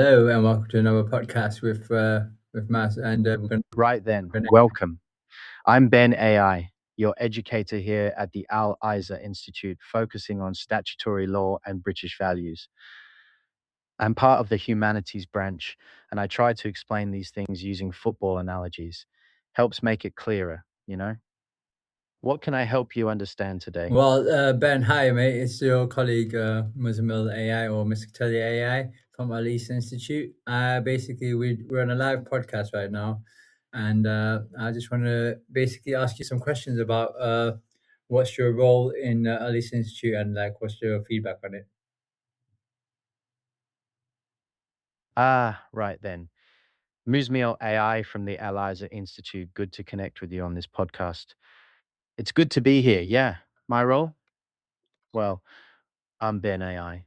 Hello and welcome to another podcast with Matt, and we're going Right then, to welcome. I'm Ben AI, your educator here at the Al Isa Institute, focusing on statutory law and British values. I'm part of the humanities branch, and I try to explain these things using football analogies. Helps make it clearer. What can I help you understand today? Ben, hi mate, it's your colleague Muzamil AI or Mr. Kelly AI from our Lease Institute. Basically, we're on a live podcast right now, and I just want to basically ask you some questions about what's your role in our Lease Institute and like what's your feedback on it. Right then. Musmiel AI from the Al Isa Institute. Good to connect with you on this podcast. It's good to be here. Yeah. My role? Well, I'm Ben AI,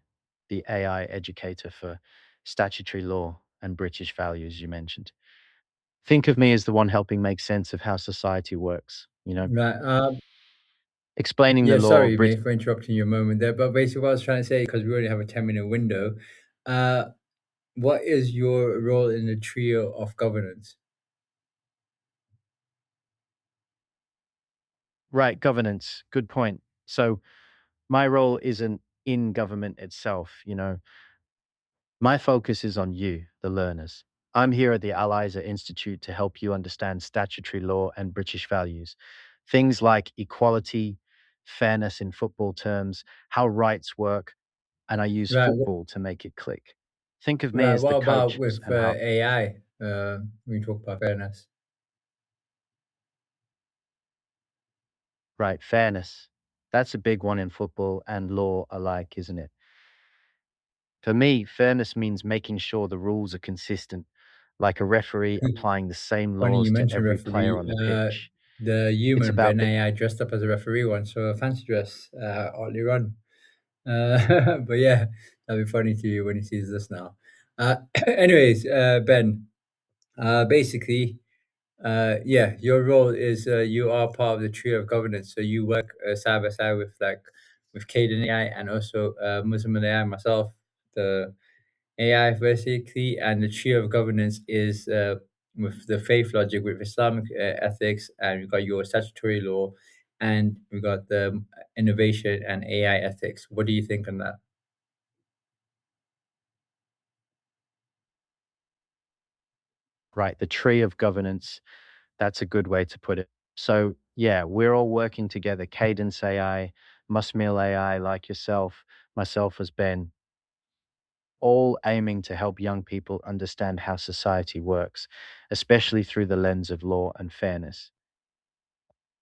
the AI educator for statutory law and British values you mentioned. Think of me as the one helping make sense of how society works, Right. explaining the Yeah, law, sorry, Brit. mate, for interrupting you a moment there. But basically, what I was trying to say, because we only have a 10-minute window, uh, what is your role in the trio of governance? Right, governance. Good point. So, my role isn't in government itself. My focus is on you, the learners. I'm here at the Al Isa Institute to help you understand statutory law and British values. Things like equality, fairness in football terms, how rights work, and I use Right. football to make it click. Think of me Right. as the What about coaches with and how. AI? When you talk about fairness. Right, fairness. That's a big one in football and law alike, isn't it? For me, fairness means making sure the rules are consistent, like a referee applying the same Funny you laws to mentioned every player referee. on the pitch. The It's human about Ben the AI dressed up as a referee once, so a fancy dress, oddly run. But yeah, that'll be funny to you when he sees this now. Anyways, Ben, basically, yeah, your role is you are part of the trio of governance. So you work side by side with with Caden AI and also Muslim AI myself, the AI basically, and the trio of governance is with the faith logic, with Islamic ethics, and we've got your statutory law, and we've got the innovation and AI ethics. What do you think on that? right, the tree of governance. That's a good way to put it. So yeah, we're all working together. Cadence AI, Musmeal AI, like yourself, myself as Ben, all aiming to help young people understand how society works, especially through the lens of law and fairness.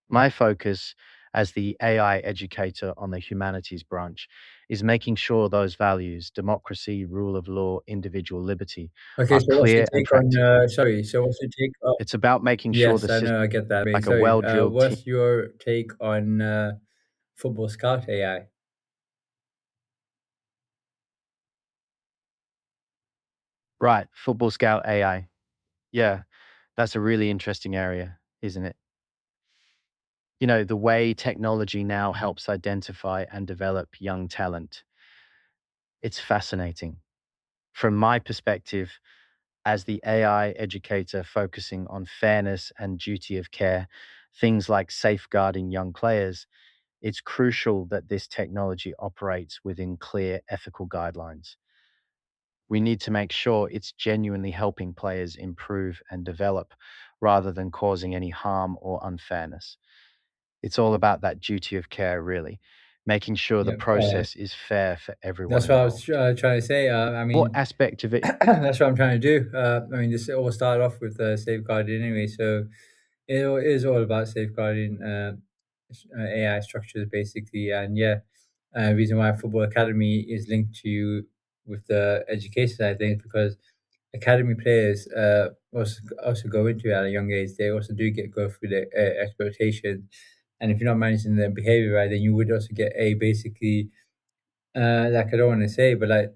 My focus as the AI educator on the humanities branch is making sure those values, democracy, rule of law, individual liberty, Okay, are so what's your clear and take on? practical. Sorry, so what's your take? It's about making sure the Yes, I system, know, I get that. Mate. like a Sorry, well drilled team. what's your take on Football Scout AI? Right, Football Scout AI. Yeah, that's a really interesting area, isn't it? The way technology now helps identify and develop young talent, it's fascinating. From my perspective, as the AI educator focusing on fairness and duty of care, things like safeguarding young players, it's crucial that this technology operates within clear ethical guidelines. We need to make sure it's genuinely helping players improve and develop rather than causing any harm or unfairness. It's all about that duty of care, really, making sure the Yeah, process is fair for everyone that's what I was involved. trying to say. I What mean, aspect of it? that's what I'm trying to do. I mean, this all started off with safeguarding anyway, so it is all about safeguarding AI structures basically, and yeah, reason why Football Academy is linked to with the education side of things because academy players also go into it at a young age. They also do go through the exploitation, and if you're not managing their behavior right, then you would also get a basically like I don't want to say, but like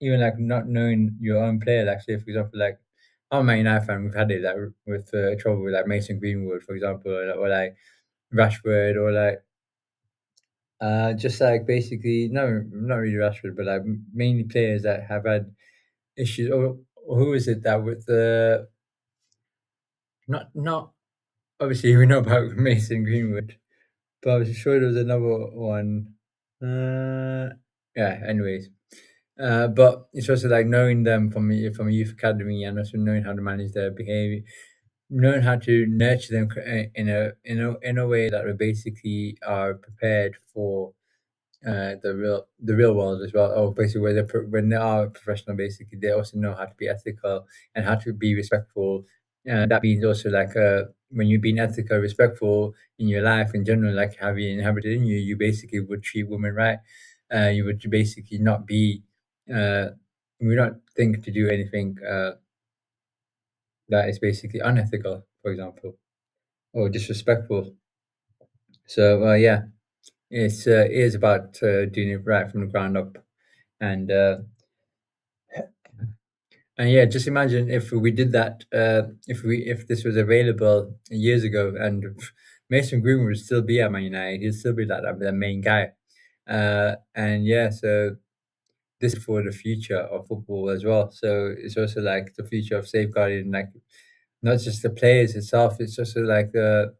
even like not knowing your own player. Like say for example, like I'm a Man United fan. We've had it like with trouble with like Mason Greenwood, for example, or like Rashford, or like just like basically no, not really Rashford, but like mainly players that have had issues. Or who is it that with the not obviously we know about Mason Greenwood, but I was sure there was another one. Yeah. Anyways, but it's also like knowing them from a youth academy, and also knowing how to manage their behavior, knowing how to nurture them in a way that we basically are prepared for the real world as well. Or basically, when they are professional, basically they also know how to be ethical and how to be respectful. That means also like when you're being ethical, respectful in your life in general, like having inhabited in you, you basically would treat women right. You would basically not be, you would not think to do anything that is basically unethical, for example, or disrespectful. So yeah, it is about doing it right from the ground up. And yeah, just imagine if we did that, if this was available years ago, and Mason Greenwood would still be at Man United, he'd still be the main guy. And yeah, so this is for the future of football as well. So it's also like the future of safeguarding, like not just the players itself, it's also like the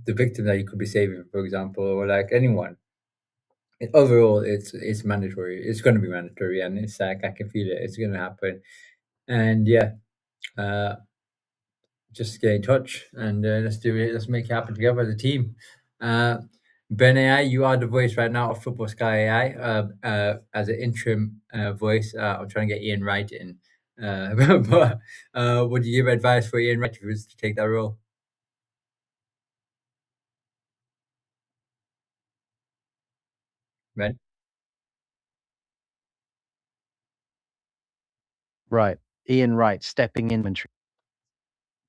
the victim that you could be saving, for example, or like anyone. Overall, it's mandatory. It's going to be mandatory, and it's like I can feel it. It's going to happen, and yeah, uh, just get in touch and let's do it. Let's make it happen together as a team. Uh, Ben AI, you are the voice right now of Football Sky AI as an interim voice. I'm trying to get Ian Wright in. But would you give advice for Ian Wright if he was to take that role, Ben? Right. Ian Wright stepping in commentary.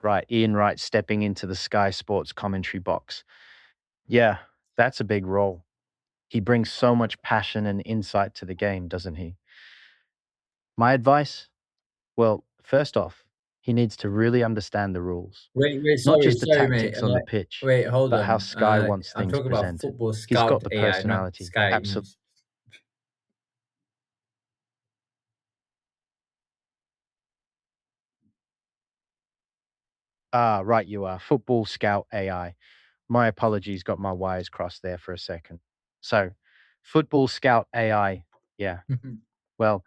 Right. Ian Wright stepping into the Sky Sports commentary box. Yeah, that's a big role. He brings so much passion and insight to the game, doesn't he? My advice? Well, first off, he needs to really understand the rules, Wait, not sorry, just the sorry, mate. tactics on the pitch, Wait, hold but how on. Sky wants I'm things talking about presented. Football He's got Scout the AI, not personality. Sky Absolutely. News. Ah, right, you are. Football Scout AI. My apologies, got my wires crossed there for a second. So, Football Scout AI. Yeah. Well,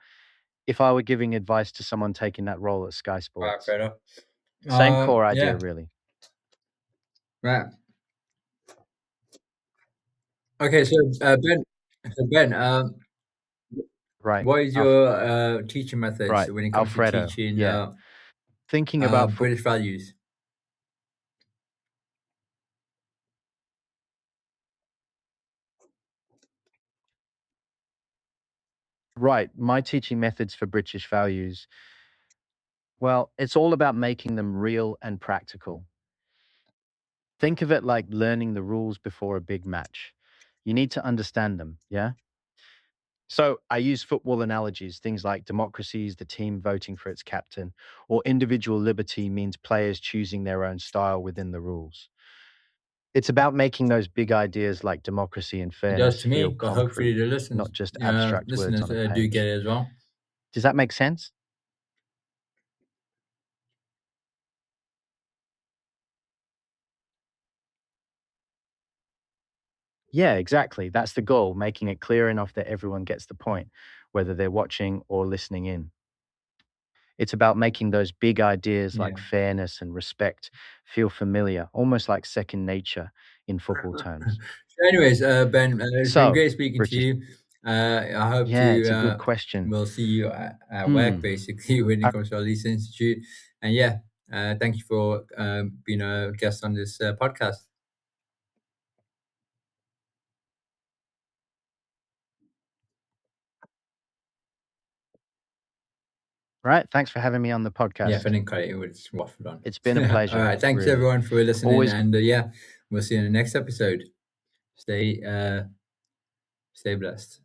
if I were giving advice to someone taking that role at Sky Right, Sports, fair enough. same core idea, Yeah, really. right. Okay, so Ben, Right. what is your teaching methods Right. when it comes to Alfredo. teaching Yeah. Thinking about British values? right. My teaching methods for British values. Well, it's all about making them real and practical. Think of it like learning the rules before a big match. You need to understand them. Yeah. So I use football analogies, things like democracy is the team voting for its captain, or individual liberty means players choosing their own style within the rules. It's about making those big ideas like democracy and It does fairness to me, feel but hopefully concrete, the not just abstract words listeners on a do get page. it as well. Does that make sense? Yeah, exactly. That's the goal, making it clear enough that everyone gets the point, whether they're watching or listening in. It's about making those big ideas Yeah. like fairness and respect feel familiar, almost like second nature in football terms. So anyways, Ben, it's been So, great speaking to British, you. I hope yeah, to it's a good question. will see you at work Hmm. basically when it I- comes to our Leeds Institute. And yeah, thank you for being a guest on this podcast. Right. Thanks for having me on the Yeah, if I podcast. didn't cut it, it would just waffled on. It's been a All pleasure, right, thanks really. everyone for listening, Always and yeah, we'll see you in the next episode. Stay stay blessed.